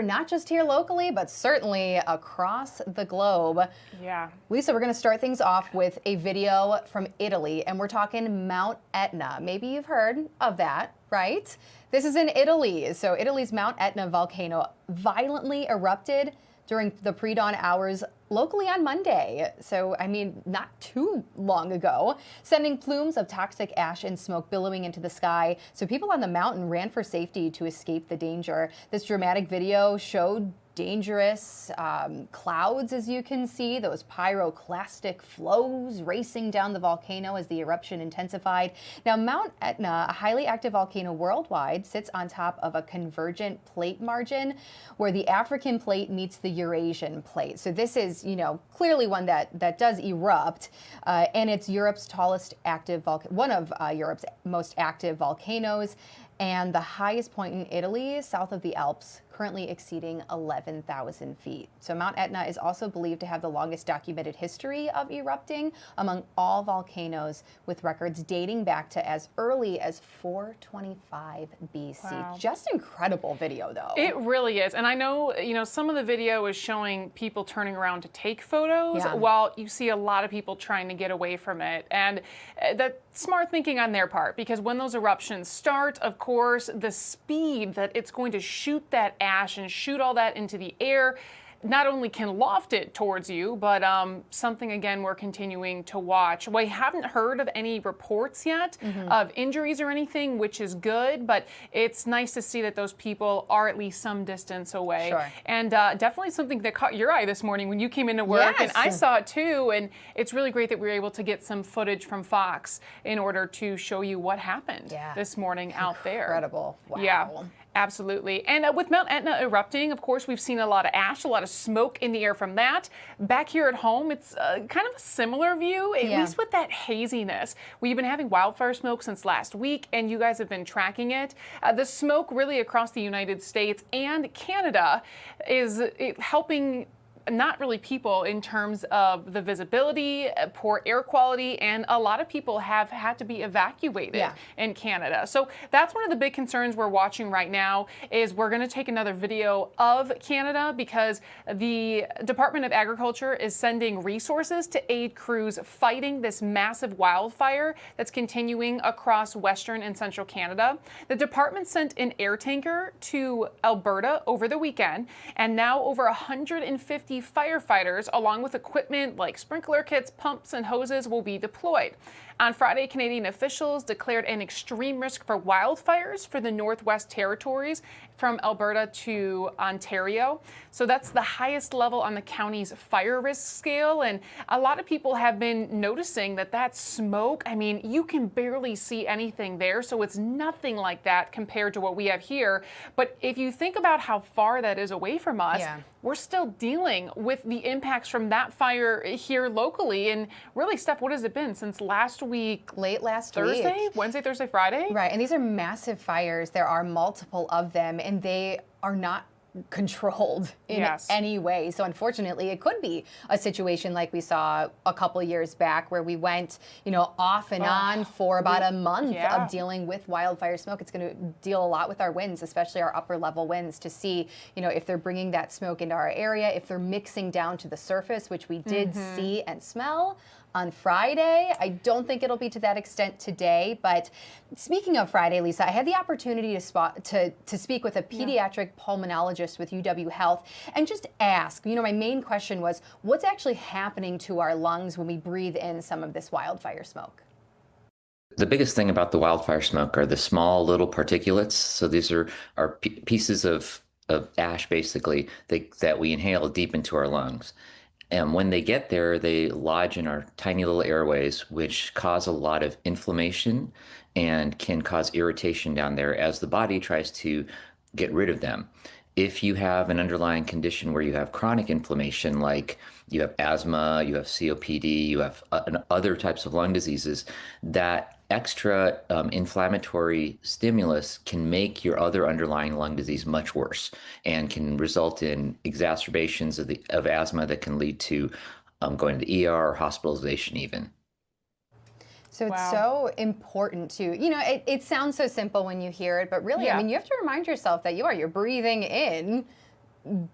not just here locally, but certainly across the globe. Yeah. Lisa, we're going to start things off with a video from Italy, and we're talking Mount Etna. Maybe you've heard of that, right? This is in Italy. So Italy's Mount Etna volcano violently erupted during the pre-dawn hours locally on Monday. So, I mean, not too long ago, sending plumes of toxic ash and smoke billowing into the sky. So people on the mountain ran for safety to escape the danger. This dramatic video showed dangerous clouds, as you can see, those pyroclastic flows racing down the volcano as the eruption intensified. Now, Mount Etna, a highly active volcano worldwide, sits on top of a convergent plate margin where the African plate meets the Eurasian plate. So this is, you know, clearly one that does erupt, and it's Europe's tallest active one of Europe's most active volcanoes, and the highest point in Italy, south of the Alps, currently exceeding 11,000 feet. So Mount Etna is also believed to have the longest documented history of erupting among all volcanoes, with records dating back to as early as 425 BC. Wow. Just incredible video, though. It really is. And I know, you know, some of the video is showing people turning around to take photos, while you see a lot of people trying to get away from it. And that's smart thinking on their part, because when those eruptions start, of course, the speed that it's going to shoot that ash and shoot all that into the air not only can loft it towards you, but something, again, we're continuing to watch. We haven't heard of any reports yet of injuries or anything, which is good, but it's nice to see that those people are at least some distance away. Sure. And definitely something that caught your eye this morning when you came into work, and I saw it too, and it's really great that we were able to get some footage from Fox in order to show you what happened this morning out there. Incredible. Wow. Yeah. Absolutely. And with Mount Etna erupting, of course, we've seen a lot of ash, a lot of smoke in the air from that. Back here at home, it's kind of a similar view, at least with that haziness. We've been having wildfire smoke since last week, and you guys have been tracking it. The smoke really across the United States and Canada is helping not really people in terms of the visibility, poor air quality, and a lot of people have had to be evacuated in Canada. So that's one of the big concerns we're watching right now. Is we're going to take another video of Canada, because the Department of Agriculture is sending resources to aid crews fighting this massive wildfire that's continuing across western and central Canada. The department sent an air tanker to Alberta over the weekend, and now over 150 firefighters, along with equipment like sprinkler kits, pumps, and hoses, will be deployed. On Friday, Canadian officials declared an extreme risk for wildfires for the Northwest Territories from Alberta to Ontario. So that's the highest level on the county's fire risk scale. And a lot of people have been noticing that smoke, I mean, you can barely see anything there. So it's nothing like that compared to what we have here. But if you think about how far that is away from us, we're still dealing with the impacts from that fire here locally. And really, Steph, what has it been since last week? Late last Thursday? Wednesday, Thursday, Friday? Right, and these are massive fires. There are multiple of them, and they are not controlled in any way. So unfortunately, it could be a situation like we saw a couple years back, where we went, you know, off and on for about a month of dealing with wildfire smoke. It's going to deal a lot with our winds, especially our upper level winds, to see, you know, if they're bringing that smoke into our area, if they're mixing down to the surface, which we did see and smell on Friday. I don't think it'll be to that extent today. But speaking of Friday, Lisa, I had the opportunity to speak with a pediatric pulmonologist with UW Health and just ask, you know, my main question was, what's actually happening to our lungs when we breathe in some of this wildfire smoke? The biggest thing about the wildfire smoke are the small little particulates. So these are pieces of ash, basically, that we inhale deep into our lungs. And when they get there, they lodge in our tiny little airways, which cause a lot of inflammation and can cause irritation down there as the body tries to get rid of them. If you have an underlying condition where you have chronic inflammation, like you have asthma, you have COPD, you have other types of lung diseases, that extra inflammatory stimulus can make your other underlying lung disease much worse and can result in exacerbations of asthma that can lead to going to the ER or hospitalization even. So it's so important to, you know, it sounds so simple when you hear it, but really, I mean, you have to remind yourself that you're breathing in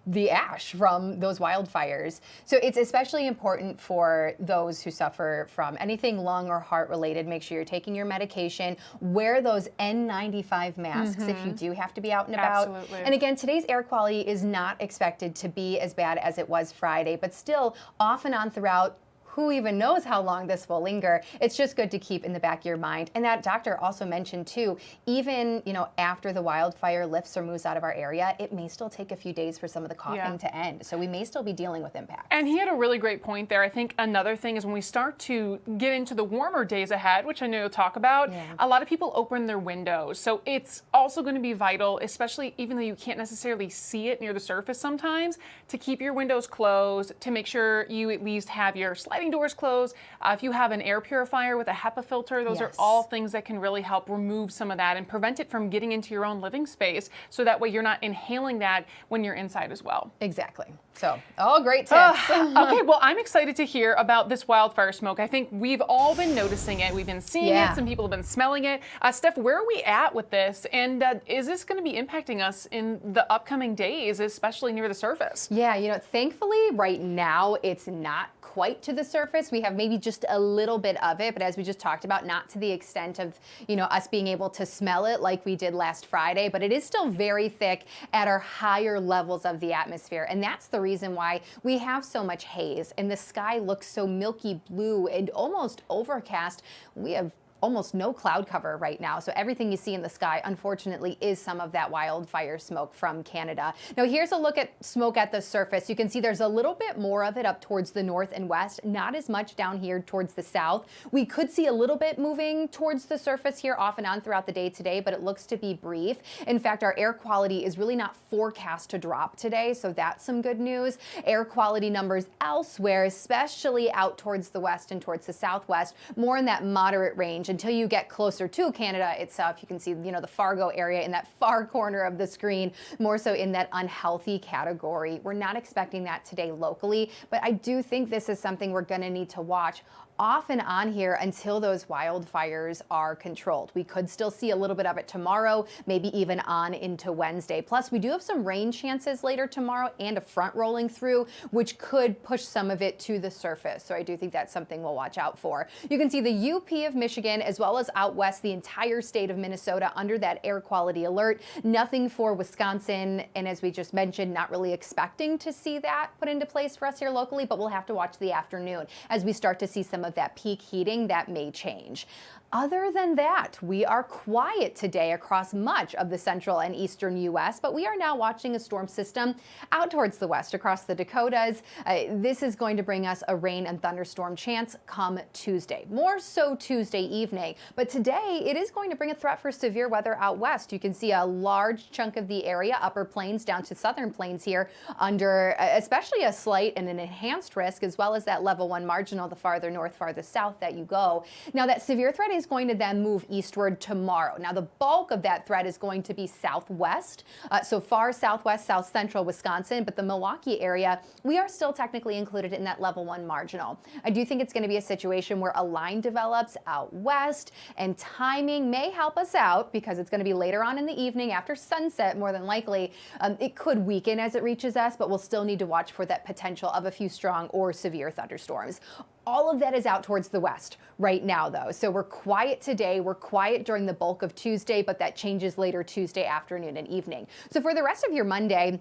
the ash from those wildfires. So it's especially important for those who suffer from anything lung or heart related. Make sure you're taking your medication. Wear those N95 masks if you do have to be out and about. Absolutely. And again, today's air quality is not expected to be as bad as it was Friday, but still off and on throughout. Who even knows how long this will linger? It's just good to keep in the back of your mind. And that doctor also mentioned too, even after the wildfire lifts or moves out of our area, it may still take a few days for some of the coughing to end. So we may still be dealing with impacts. And he had a really great point there. I think another thing is when we start to get into the warmer days ahead, which I know you'll talk about, a lot of people open their windows. So it's also going to be vital, especially even though you can't necessarily see it near the surface sometimes, to keep your windows closed, to make sure you at least have your sliding doors closed. If you have an air purifier with a HEPA filter, those are all things that can really help remove some of that and prevent it from getting into your own living space, so that way you're not inhaling that when you're inside as well. Exactly. So, all great tips. Okay, well, I'm excited to hear about this wildfire smoke. I think we've all been noticing it. We've been seeing it. Some people have been smelling it. Steph, where are we at with this? And is this going to be impacting us in the upcoming days, especially near the surface? Yeah, thankfully right now it's not quite to the surface. We have maybe just a little bit of it, but as we just talked about, not to the extent of, us being able to smell it like we did last Friday, but it is still very thick at our higher levels of the atmosphere. And that's the reason why we have so much haze and the sky looks so milky blue and almost overcast. We have almost no cloud cover right now. So everything you see in the sky, unfortunately, is some of that wildfire smoke from Canada. Now here's a look at smoke at the surface. You can see there's a little bit more of it up towards the north and west, not as much down here towards the south. We could see a little bit moving towards the surface here off and on throughout the day today, but it looks to be brief. In fact, our air quality is really not forecast to drop today, so that's some good news. Air quality numbers elsewhere, especially out towards the west and towards the southwest, more in that moderate range until you get closer to Canada itself. You can see, the Fargo area in that far corner of the screen, more so in that unhealthy category. We're not expecting that today locally, but I do think this is something we're going to need to watch off and on here until those wildfires are controlled. We could still see a little bit of it tomorrow, maybe even on into Wednesday. Plus, we do have some rain chances later tomorrow and a front rolling through, which could push some of it to the surface. So I do think that's something we'll watch out for. You can see the UP of Michigan, as well as out west, the entire state of Minnesota under that air quality alert. Nothing for Wisconsin. And as we just mentioned, not really expecting to see that put into place for us here locally, but we'll have to watch the afternoon as we start to see some of that peak heating that may change. Other than that, we are quiet today across much of the central and eastern U.S., but we are now watching a storm system out towards the west across the Dakotas. This is going to bring us a rain and thunderstorm chance come Tuesday, more so Tuesday evening. But today, it is going to bring a threat for severe weather out west. You can see a large chunk of the area, upper plains down to southern plains here, under especially a slight and an enhanced risk, as well as that level 1 marginal, the farther north, farther south that you go. Now, that severe threat is going to then move eastward tomorrow. Now, the bulk of that threat is going to be southwest, so far southwest, south central Wisconsin, but the Milwaukee area, we are still technically included in that level 1 marginal. I do think it's going to be a situation where a line develops out west, and timing may help us out because it's going to be later on in the evening after sunset, more than likely. It could weaken as it reaches us, but we'll still need to watch for that potential of a few strong or severe thunderstorms. All of that is out towards the west right now, though. So we're quiet today. We're quiet during the bulk of Tuesday, but that changes later Tuesday afternoon and evening. So for the rest of your Monday,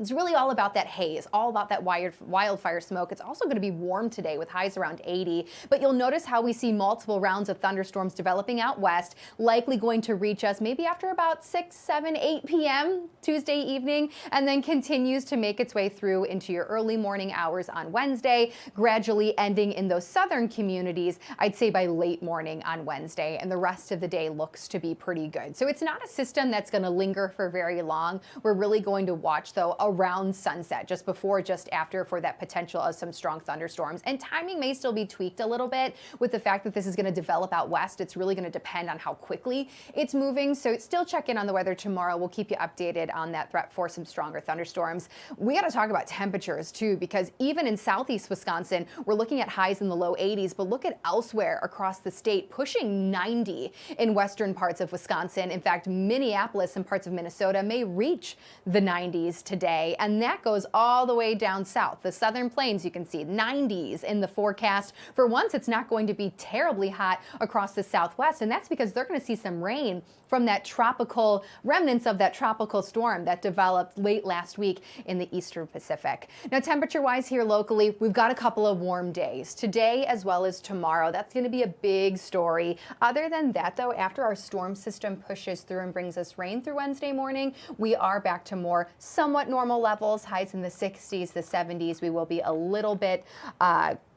it's really all about that haze, all about that wildfire smoke. It's also going to be warm today with highs around 80, but you'll notice how we see multiple rounds of thunderstorms developing out west, likely going to reach us maybe after about 6, 7, 8 p.m. Tuesday evening, and then continues to make its way through into your early morning hours on Wednesday, gradually ending in those southern communities, I'd say by late morning on Wednesday, and the rest of the day looks to be pretty good. So it's not a system that's going to linger for very long. We're really going to watch, though, around sunset, just before, just after, for that potential of some strong thunderstorms. And timing may still be tweaked a little bit with the fact that this is going to develop out west. It's really going to depend on how quickly it's moving. So still check in on the weather tomorrow. We'll keep you updated on that threat for some stronger thunderstorms. We got to talk about temperatures too, because even in southeast Wisconsin, we're looking at highs in the low 80s, but look at elsewhere across the state, pushing 90 in western parts of Wisconsin. In fact, Minneapolis and parts of Minnesota may reach the 90s today. today, and that goes all the way down south. The southern plains, you can see 90s in the forecast. For once, it's not going to be terribly hot across the southwest, and that's because they're going to see some rain from that tropical remnants of that tropical storm that developed late last week in the eastern Pacific. Now, temperature-wise here locally, we've got a couple of warm days today as well as tomorrow. That's going to be a big story. Other than that, though, after our storm system pushes through and brings us rain through Wednesday morning, we are back to more somewhat normal levels, highs in the 60s, the 70s. We will be a little bit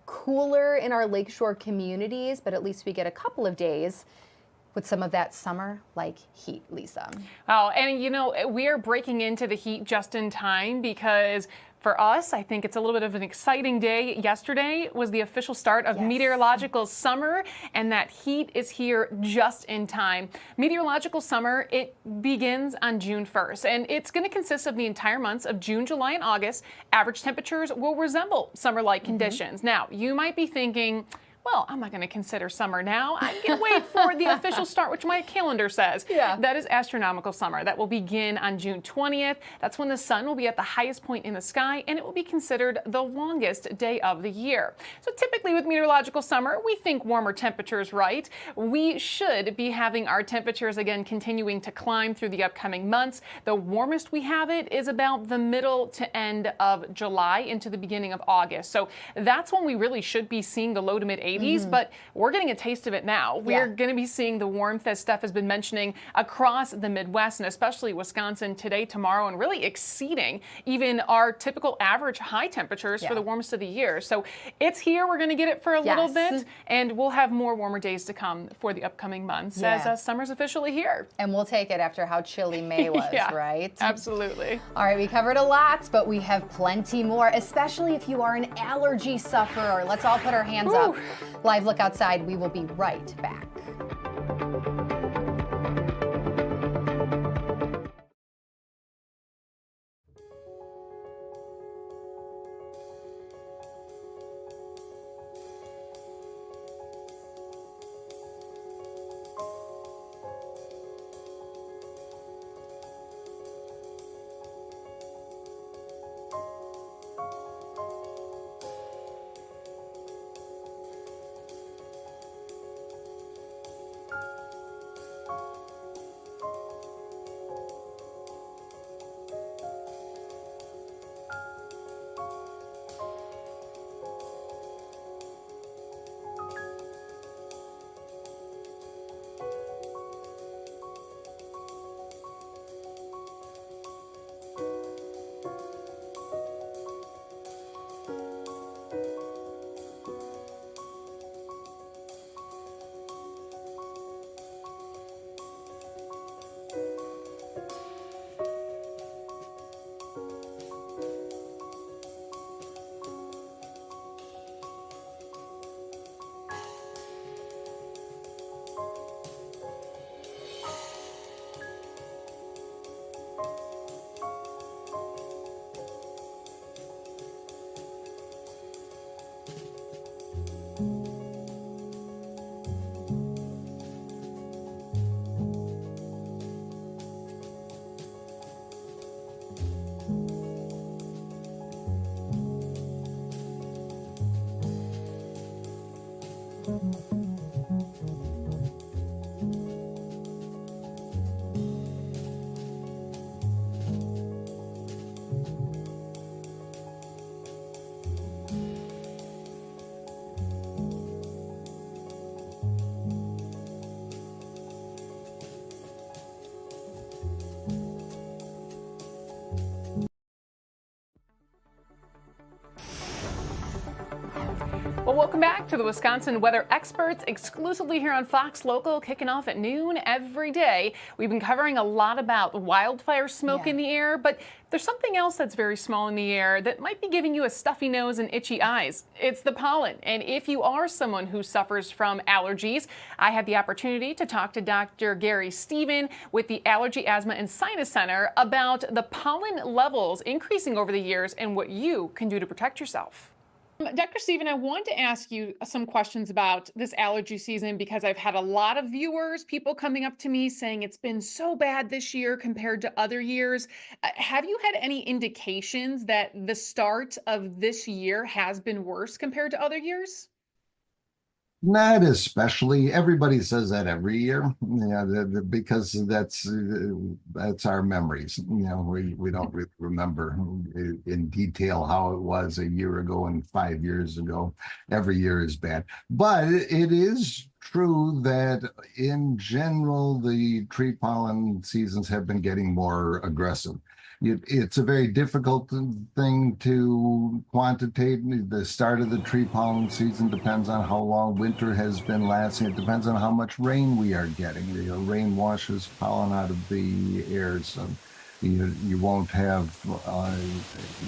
cooler in our lakeshore communities, but at least we get a couple of days with some of that summer-like heat, Lisa. Oh, and you know, we are breaking into the heat just in time because for us, I think it's a little bit of an exciting day. Yesterday was the official start of meteorological summer, and that heat is here just in time. Meteorological summer, it begins on June 1st, and it's going to consist of the entire months of June, July, and August. Average temperatures will resemble summer-like conditions. Now, you might be thinking, well, I'm not going to consider summer now. I can wait for the official start, which my calendar says. Yeah. That is astronomical summer. That will begin on June 20th. That's when the sun will be at the highest point in the sky, and it will be considered the longest day of the year. So typically with meteorological summer, we think warmer temperatures, right? We should be having our temperatures again continuing to climb through the upcoming months. The warmest we have it is about the middle to end of July into the beginning of August. So that's when we really should be seeing the low to mid 80s, but we're getting a taste of it now. We're going to be seeing the warmth, as Steph has been mentioning, across the Midwest and especially Wisconsin today, tomorrow, and really exceeding even our typical average high temperatures for the warmest of the year. So it's here. We're going to get it for a little bit, and we'll have more warmer days to come for the upcoming months as summer's officially here. And we'll take it after how chilly May was, right? Absolutely. All right, we covered a lot, but we have plenty more, especially if you are an allergy sufferer. Let's all put our hands up. Live look outside. We will be right back. Well, welcome back to the Wisconsin Weather Experts, exclusively here on Fox Local, kicking off at noon every day. We've been covering a lot about wildfire smoke in the air, but there's something else that's very small in the air that might be giving you a stuffy nose and itchy eyes. It's the pollen. And if you are someone who suffers from allergies, I had the opportunity to talk to Dr. Gary Stephen with the Allergy, Asthma, and Sinus Center about the pollen levels increasing over the years and what you can do to protect yourself. Dr. Stephen, I want to ask you some questions about this allergy season because I've had a lot of viewers, people coming up to me saying it's been so bad this year compared to other years. Have you had any indications that the start of this year has been worse compared to other years? Not especially. Everybody says that every year, yeah, because that's our memories. We don't really remember in detail how it was a year ago and 5 years ago. Every year is bad, but it is true that in general the tree pollen seasons have been getting more aggressive. It's a very difficult thing to quantitate. The start of the tree pollen season depends on how long winter has been lasting. It depends on how much rain we are getting. Rain washes pollen out of the air, so you won't have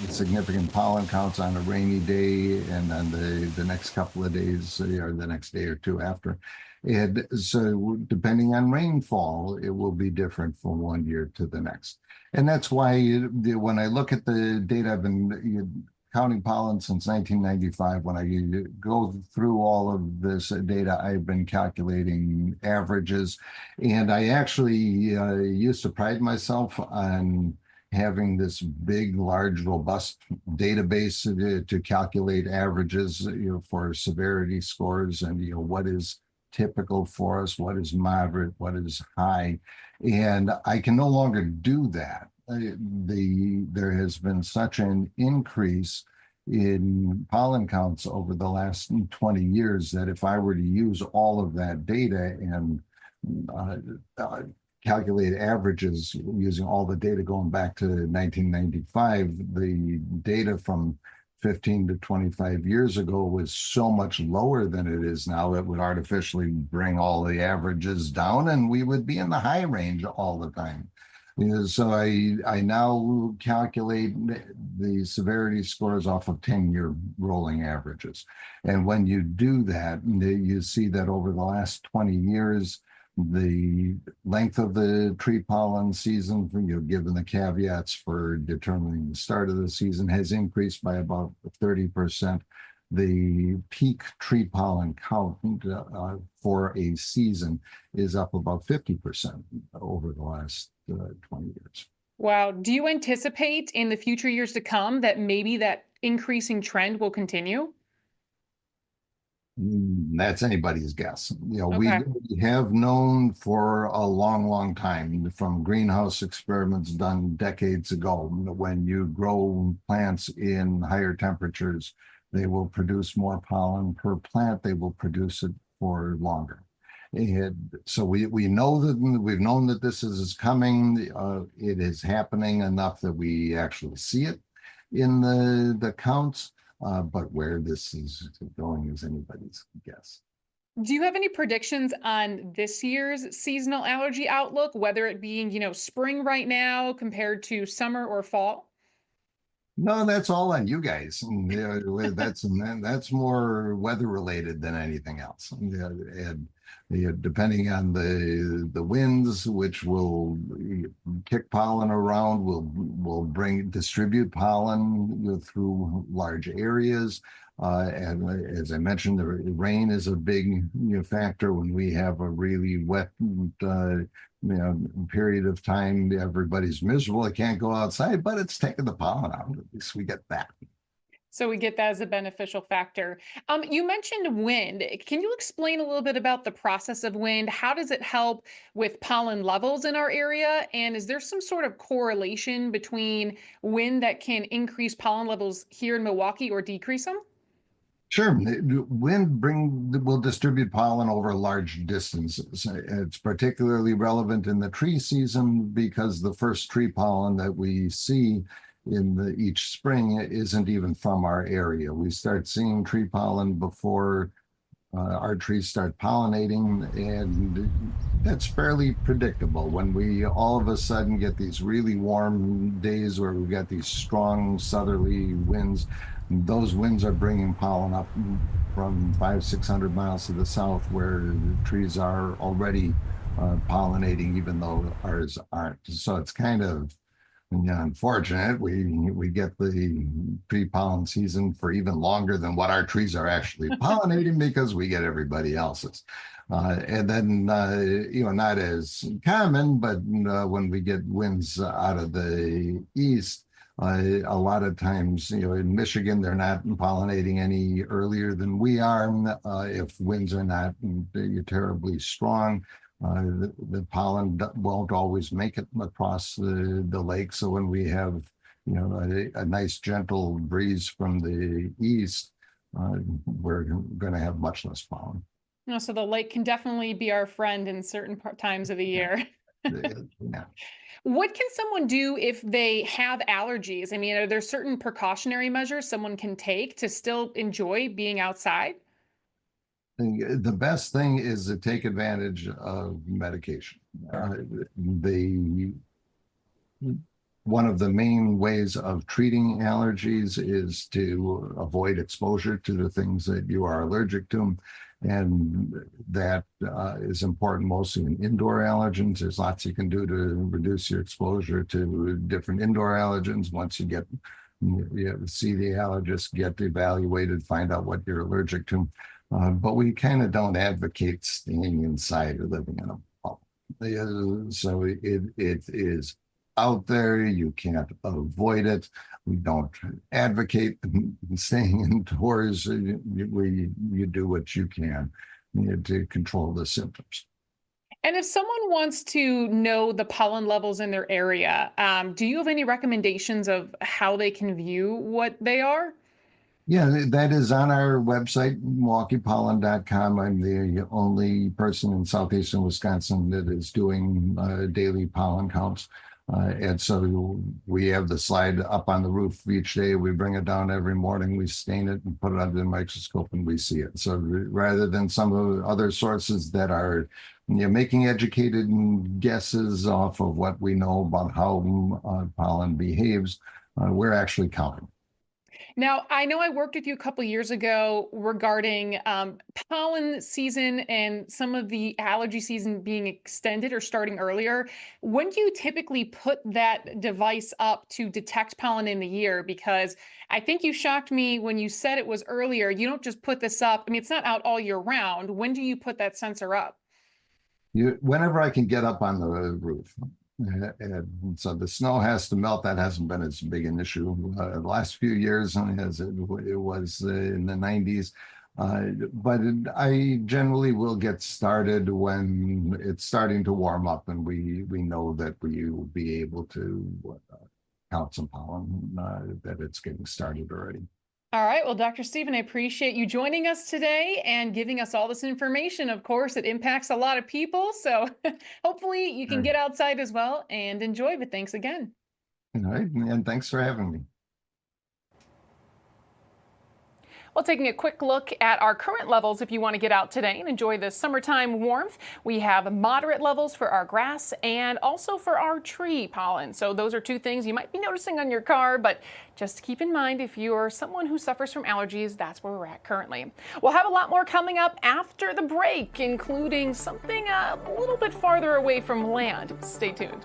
significant pollen counts on a rainy day, and then the next couple of days or the next day or two after. And so depending on rainfall, it will be different from one year to the next. And that's why when I look at the data, I've been counting pollen since 1995. When I go through all of this data, I've been calculating averages. And I actually used to pride myself on having this big, large, robust database to calculate averages, for severity scores and, what is typical for us, what is moderate, what is high. And I can no longer do that. There has been such an increase in pollen counts over the last 20 years that if I were to use all of that data and calculate averages using all the data going back to 1995, the data from 15 to 25 years ago was so much lower than it is now. It would artificially bring all the averages down and we would be in the high range all the time. So I now calculate the severity scores off of 10-year rolling averages. And when you do that, you see that over the last 20 years, the length of the tree pollen season, given the caveats for determining the start of the season, has increased by about 30%. The peak tree pollen count for a season is up about 50% over the last 20 years. Wow. Do you anticipate in the future years to come that maybe that increasing trend will continue? That's anybody's guess. Okay. We have known for a long, long time from greenhouse experiments done decades ago, when you grow plants in higher temperatures, they will produce more pollen per plant. They will produce it for longer. And so we know that we've known that this is coming. It is happening enough that we actually see it in the counts. But where this is going is anybody's guess. Do you have any predictions on this year's seasonal allergy outlook, whether it being, spring right now compared to summer or fall? No, that's all on you guys. That's more weather related than anything else. And depending on the winds, which will kick pollen around, will distribute pollen through large areas. And as I mentioned, the rain is a big factor. When we have a really wet period of time, everybody's miserable. They can't go outside, but it's taking the pollen out. At least we get that. So we get that as a beneficial factor. You mentioned wind. Can you explain a little bit about the process of wind? How does it help with pollen levels in our area? And is there some sort of correlation between wind that can increase pollen levels here in Milwaukee or decrease them? Sure. Wind will distribute pollen over large distances. It's particularly relevant in the tree season because the first tree pollen that we see in each spring isn't even from our area. We start seeing tree pollen before our trees start pollinating, and that's fairly predictable. When we all of a sudden get these really warm days where we've got these strong southerly winds, those winds are bringing pollen up from 500-600 miles to the south, where the trees are already pollinating, even though ours aren't. So it's kind of unfortunate, we get the tree pollen season for even longer than what our trees are actually pollinating because we get everybody else's. And then, not as common, but when we get winds out of the east, a lot of times, in Michigan, they're not pollinating any earlier than we are. If winds are not terribly strong, the pollen won't always make it across the lake. So when we have, a nice gentle breeze from the east, we're going to have much less pollen. So the lake can definitely be our friend in certain times of the year. Yeah. What can someone do if they have allergies? I mean, are there certain precautionary measures someone can take to still enjoy being outside? The best thing is to take advantage of medication. One of the main ways of treating allergies is to avoid exposure to the things that you are allergic to. And that is important mostly in indoor allergens. There's lots you can do to reduce your exposure to different indoor allergens. Once you see the allergist, get evaluated, find out what you're allergic to. But we kind of don't advocate staying inside or living in a bubble. So it is out there. You can't avoid it. We don't advocate staying indoors. You do what you can to control the symptoms. And if someone wants to know the pollen levels in their area, do you have any recommendations of how they can view what they are? Yeah, that is on our website, MilwaukeePollen.com. I'm the only person in southeastern Wisconsin that is doing daily pollen counts. And so we have the slide up on the roof each day. We bring it down every morning. We stain it and put it under the microscope and we see it. So rather than some of the other sources that are making educated guesses off of what we know about how pollen behaves, we're actually counting. Now, I know I worked with you a couple years ago regarding pollen season and some of the allergy season being extended or starting earlier. When do you typically put that device up to detect pollen in the year? Because I think you shocked me when you said it was earlier. You don't just put this up. I mean, it's not out all year round. When do you put that sensor up? Whenever I can get up on the roof. And so the snow has to melt. That hasn't been as big an issue the last few years as it was in the 90s. But I generally will get started when it's starting to warm up and we know that we will be able to count some pollen, that it's getting started already. All right. Well, Dr. Stephen, I appreciate you joining us today and giving us all this information. Of course, it impacts a lot of people. So hopefully you can get outside as well and enjoy. But thanks again. All right. And thanks for having me. Well, taking a quick look at our current levels, if you want to get out today and enjoy the summertime warmth, we have moderate levels for our grass and also for our tree pollen. So those are two things you might be noticing on your car, but just keep in mind if you're someone who suffers from allergies, that's where we're at currently. We'll have a lot more coming up after the break, including something a little bit farther away from land. Stay tuned.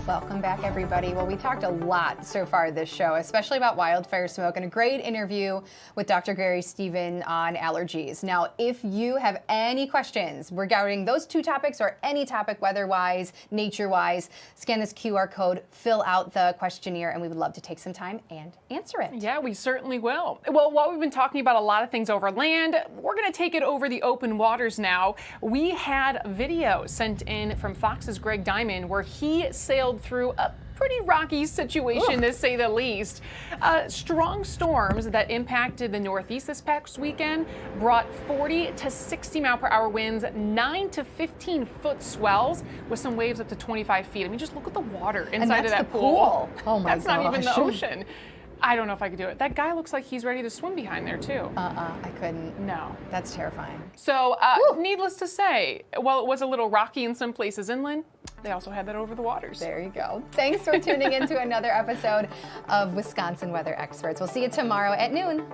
Welcome back, everybody. Well, we talked a lot so far this show, especially about wildfire smoke, and a great interview with Dr. Gary Stephen on allergies. Now, if you have any questions regarding those two topics or any topic weather-wise, nature-wise, scan this QR code, fill out the questionnaire, and we would love to take some time and answer it. Yeah, we certainly will. Well, while we've been talking about a lot of things over land, we're going to take it over the open waters now. We had video sent in from Fox's Greg Diamond where he sailed through a pretty rocky situation, to say the least. Strong storms that impacted the Northeast this past weekend brought 40 to 60 mile per hour winds, 9 to 15 foot swells with some waves up to 25 feet. I mean, just look at the water inside of that pool. Oh my That's not even the ocean. I don't know if I could do it. That guy looks like he's ready to swim behind there too. I couldn't. No. That's terrifying. So, needless to say, while it was a little rocky in some places inland, they also had that over the waters. There you go. Thanks for tuning in to another episode of Wisconsin Weather Experts. We'll see you tomorrow at noon.